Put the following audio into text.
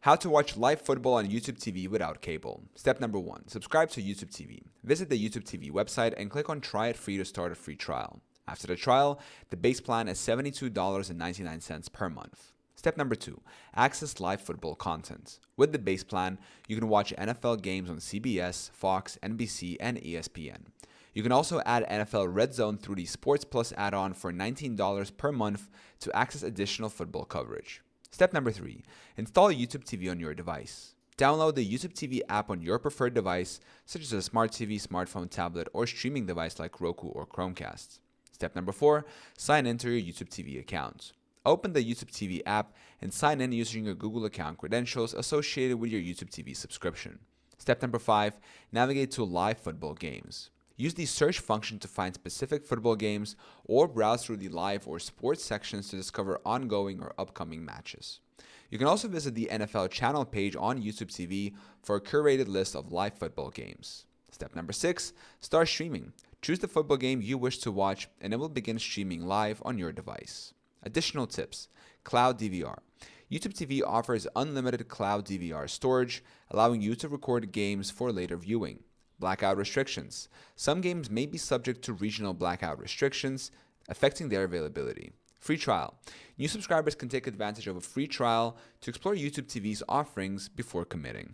How to watch live football on YouTube TV without cable. Step number 1. Subscribe to YouTube TV. Visit the YouTube TV website and click on Try It Free to start a free trial. After the trial, the base plan is $72.99 per month. Step number 2. Access live football content. With the base plan, you can watch NFL games on CBS, Fox, NBC, and ESPN. You can also add NFL Red Zone through the Sports Plus add-on for $19 per month to access additional football coverage. Step number 3. Install YouTube TV on your device. Download the YouTube TV app on your preferred device, such as a smart TV, smartphone, tablet, or streaming device like Roku or Chromecast. Step number 4. Sign into your YouTube TV account. Open the YouTube TV app and sign in using your Google account credentials associated with your YouTube TV subscription. Step number 5. Navigate to live football games. Use the search function to find specific football games or browse through the live or sports sections to discover ongoing or upcoming matches. You can also visit the NFL channel page on YouTube TV for a curated list of live football games. Step number 6. Start streaming. Choose the football game you wish to watch and it will begin streaming live on your device. Additional tips. Cloud DVR. YouTube TV offers unlimited cloud DVR storage, allowing you to record games for later viewing. Blackout restrictions. Some games may be subject to regional blackout restrictions, affecting their availability. Free trial. New subscribers can take advantage of a free trial to explore YouTube TV's offerings before committing.